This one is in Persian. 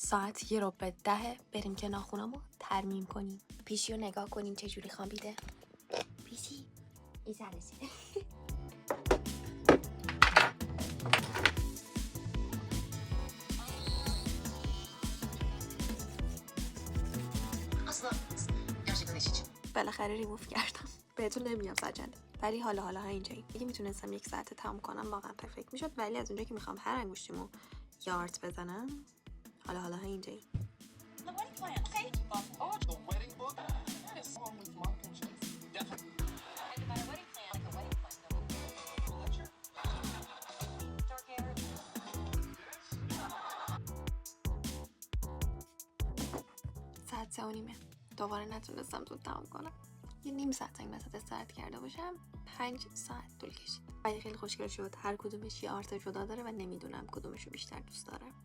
ساعت 9:10 بریم که ناخونامو ترمیم کنیم. پیشی رو نگاه کنیم چجوری خوابیده. پیشی این سرشه. بالاخره ریموف کردم. بهتون نمیگم سجنده، ولی حالا اینجایی. اگه میتونستم 1 ساعت تموم کنم واقعا پرفکت میشد، ولی از اونجایی که میخوام هر انگشتیمو یه آرت بزنم، حالا اینجایی. ساعت 3:30 دوباره نتونستم زود تمام کنم. یه نیم ساعت این وسط استراحت کرده باشم، 5 ساعت طول کشید. ولی خیلی خوشگل شد. هر کدومش یه آرت جدا داره و نمیدونم کدومشو بیشتر دوست دارم.